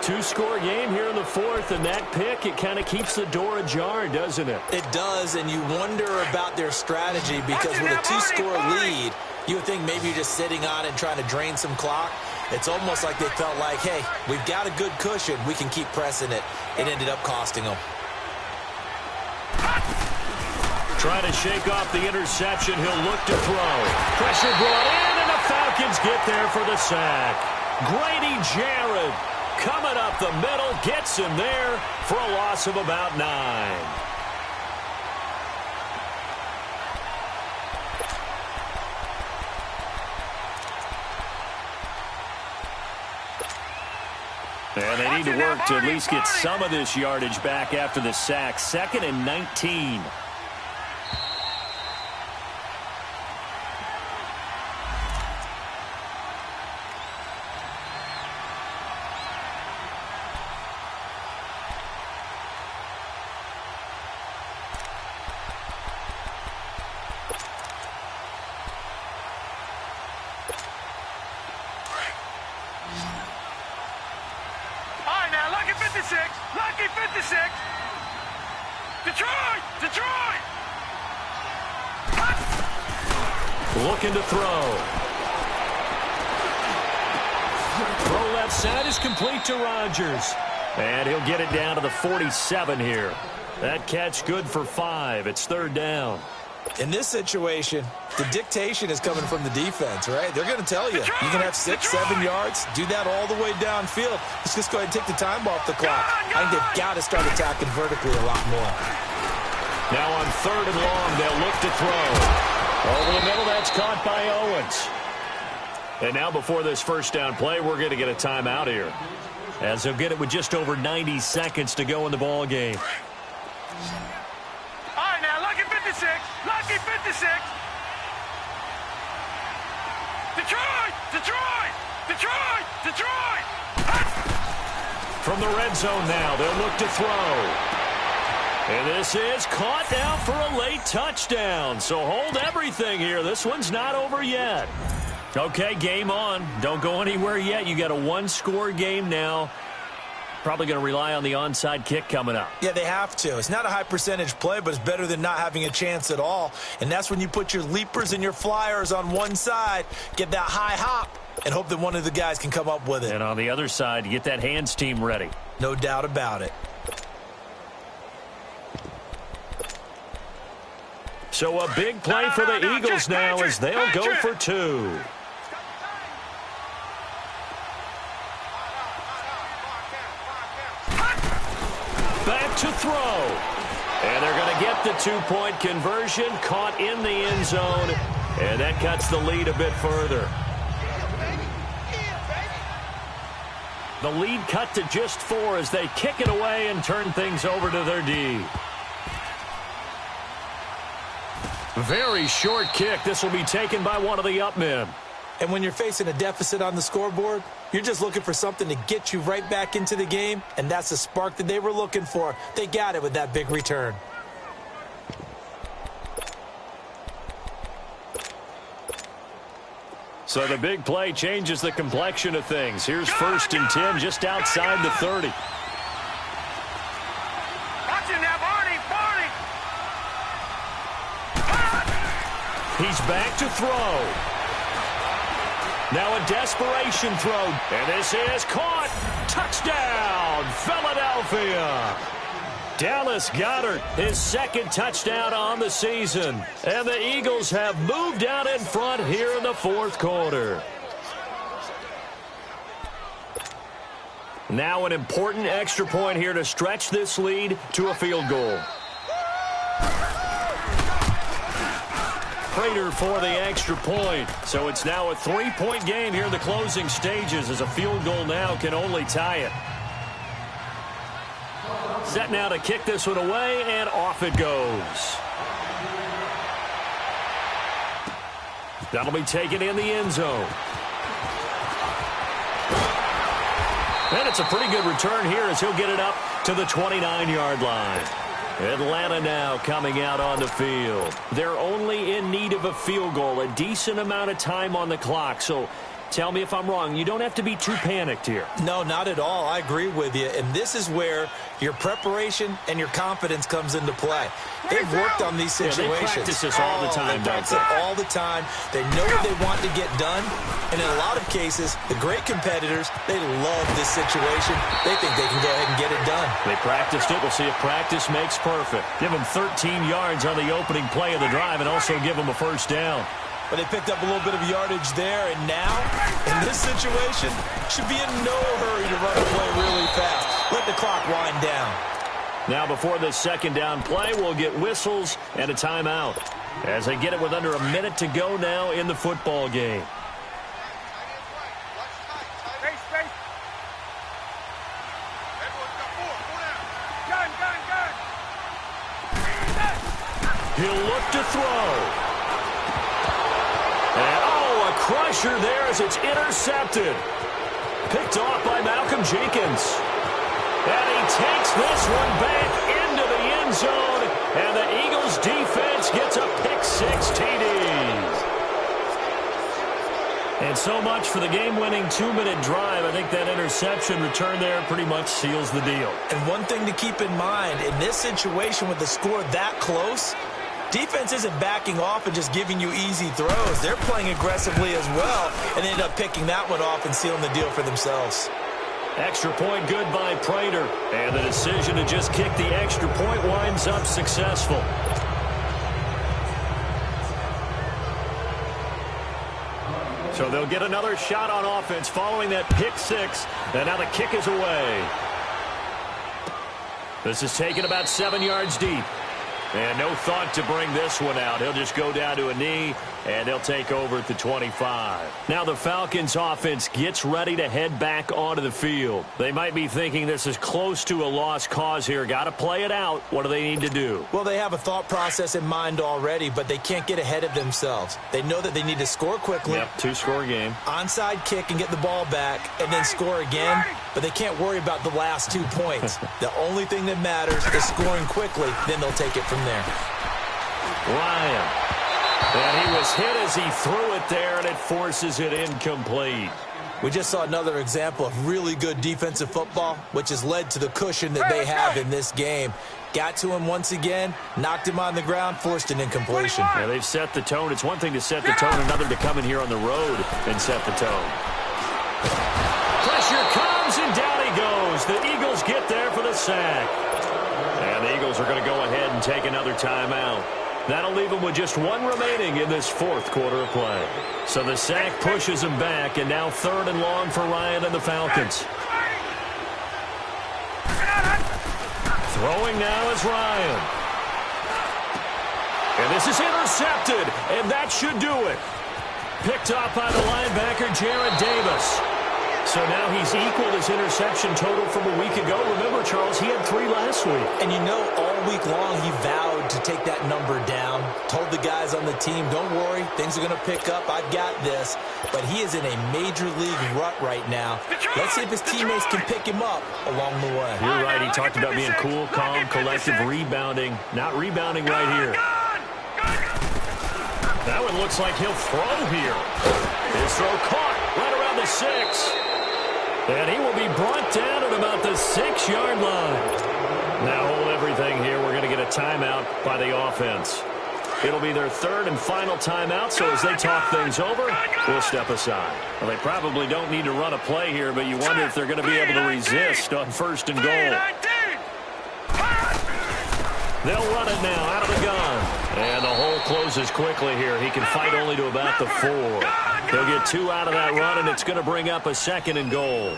2-score game here in the fourth, and that pick, it kind of keeps the door ajar, doesn't it? It does, and you wonder about their strategy because with a 2-score lead, you would think maybe you're just sitting on it and trying to drain some clock. It's almost like they felt like, hey, we've got a good cushion. We can keep pressing it. It ended up costing them. Trying to shake off the interception. He'll look to throw. Pressure brought in, and the Falcons get there for the sack. Grady Jarrett coming up the middle, gets him there for a loss of about 9. And they need to work to at least get some of this yardage back after the sack. 2nd and 19. Lucky 56. Detroit. Looking to throw. Throw left side is complete to Rodgers. And he'll get it down to the 47 here. That catch good for 5. It's 3rd down. In this situation, the dictation is coming from the defense, right? They're going to tell you, you can have 6, 7 yards, do that all the way downfield. Let's just go ahead and take the time off the clock. I think they've got to start attacking vertically a lot more. Now on 3rd and long, they'll look to throw. Over the middle, that's caught by Owens. And now before this first down play, we're going to get a timeout here, as they'll get it with just over 90 seconds to go in the ball game. All right, now, Lucky 56. Detroit. From the red zone now, they'll look to throw. And this is caught down for a late touchdown. So hold everything here. This one's not over yet. Okay, game on. Don't go anywhere yet. You got a 1-score game now. Probably going to rely on the onside kick coming up. Yeah, they have to. It's not a high percentage play, but it's better than not having a chance at all. And that's when you put your leapers and your flyers on one side, get that high hop, and hope that one of the guys can come up with it. And on the other side, you get that hands team ready. No doubt about it. So a big play for the Eagles now as they'll go for 2. Back to throw. And they're going to get the 2-point conversion, caught in the end zone, and that cuts the lead a bit further. The lead cut to just 4 as they kick it away and turn things over to their D. Very short kick. This will be taken by one of the up men. And when you're facing a deficit on the scoreboard, you're just looking for something to get you right back into the game, and that's the spark that they were looking for. They got it with that big return. So the big play changes the complexion of things. Here's 1st and 10 just outside the 30. Watch him now, Barney! He's back to throw. Now a desperation throw. And this is caught. Touchdown, Philadelphia. Dallas Goedert, his 2nd touchdown on the season. And the Eagles have moved out in front here in the 4th quarter. Now an important extra point here to stretch this lead to a field goal. Prater for the extra point. So it's now a 3-point game here in the closing stages as a field goal now can only tie it. Set now to kick this one away, and off it goes. That'll be taken in the end zone. And it's a pretty good return here as he'll get it up to the 29-yard line. Atlanta now coming out on the field. They're only in need of a field goal, a decent amount of time on the clock. So tell me if I'm wrong. You don't have to be too panicked here. No, not at all. I agree with you. And this is where your preparation and your confidence comes into play. They've worked on these situations. They practice this all the time, they practice it all the time. They know what they want to get done. And in a lot of cases, the great competitors, they love this situation. They think they can go ahead and get it done. They practiced it. We'll see if practice makes perfect. Give them 13 yards on the opening play of the drive and also give them a 1st down. But they picked up a little bit of yardage there, and now, in this situation, should be in no hurry to run the play really fast. Let the clock wind down. Now before this 2nd down play, we'll get whistles and a timeout as they get it with under a minute to go now in the football game. Space. Everyone's got 4. Gun. He'll look to throw. And, a crusher there as it's intercepted. Picked off by Malcolm Jenkins. And he takes this one back into the end zone. And the Eagles defense gets a pick-6 TD. And so much for the game-winning 2-minute drive. I think that interception return there pretty much seals the deal. And one thing to keep in mind, in this situation with the score that close, defense isn't backing off and just giving you easy throws. They're playing aggressively as well and end up picking that one off and sealing the deal for themselves. Extra point good by Prater. And the decision to just kick the extra point winds up successful. So they'll get another shot on offense following that pick-6. And now the kick is away. This is taken about 7 yards deep. And no thought to bring this one out. He'll just go down to a knee, and they'll take over at the 25. Now the Falcons offense gets ready to head back onto the field. They might be thinking this is close to a lost cause here. Got to play it out. What do they need to do? Well, they have a thought process in mind already, but they can't get ahead of themselves. They know that they need to score quickly. Yep, 2-score game. Onside kick and get the ball back, and then score again. But they can't worry about the last 2 points. The only thing that matters is scoring quickly. Then they'll take it from there. Ryan. And he was hit as he threw it there, and it forces it incomplete. We just saw another example of really good defensive football, which has led to the cushion that they have in this game. Got to him once again, knocked him on the ground, forced an incompletion. Yeah, they've set the tone. It's one thing to set the tone, another to come in here on the road and set the tone. Pressure comes, and down he goes. The Eagles get there for the sack. And the Eagles are going to go ahead and take another timeout. That'll leave them with just 1 remaining in this 4th quarter of play. So the sack pushes them back, and now 3rd and long for Ryan and the Falcons. Throwing now is Ryan. And this is intercepted, and that should do it. Picked off by the linebacker, Jared Davis. So So now he's equaled his interception total from a week ago. Remember, Charles, he had 3 last week. And you know, all week long he vowed to take that number down. Told the guys on the team, don't worry, things are going to pick up. I've got this. But he is in a major league rut right now. Let's see if his teammates can pick him up along the way. You're right. He talked about being cool, calm, collective, rebounding. Not rebounding right here. That one looks like he'll throw here. His throw caught right around the 6. And he will be brought down at about the 6-yard line. Now hold everything here. We're going to get a timeout by the offense. It'll be their 3rd and final timeout, so as they talk things over, we'll step aside. Well, they probably don't need to run a play here, but you wonder if they're going to be able to resist on 1st and goal. They'll run it now out of the gun. And the hole closes quickly here. He can fight only to about the 4. He'll get 2 out of that run, and it's going to bring up a 2nd and goal.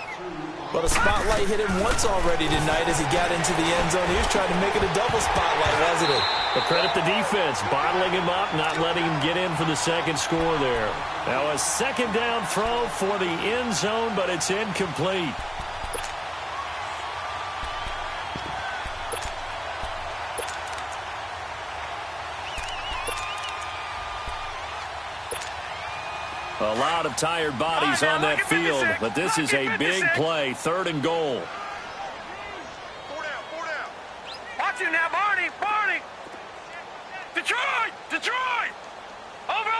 Well, the spotlight hit him once already tonight as he got into the end zone. He was trying to make it a double spotlight, wasn't he? But credit the defense, bottling him up, not letting him get in for the 2nd score there. Now a 2nd down throw for the end zone, but it's incomplete. A lot of tired bodies on that field, but this is a big play, 3rd and goal. 4 down. Watch him now, Barney. Detroit. Over.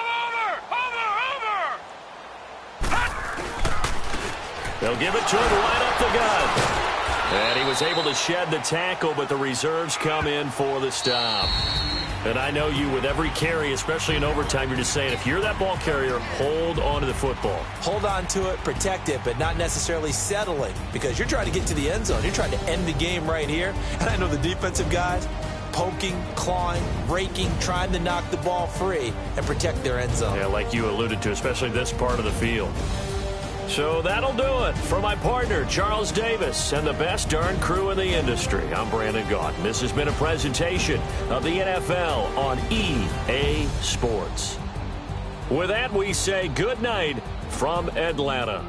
They'll give it to him right up the gut. And he was able to shed the tackle, but the reserves come in for the stop. And I know you, with every carry, especially in overtime, you're just saying, if you're that ball carrier, hold on to the football. Hold on to it, protect it, but not necessarily settling, because you're trying to get to the end zone. You're trying to end the game right here. And I know the defensive guys poking, clawing, raking, trying to knock the ball free and protect their end zone. Yeah, like you alluded to, especially this part of the field. So that'll do it. For my partner, Charles Davis, and the best darn crew in the industry, I'm Brandon Gaudin. This has been a presentation of the NFL on EA Sports. With that, we say good night from Atlanta.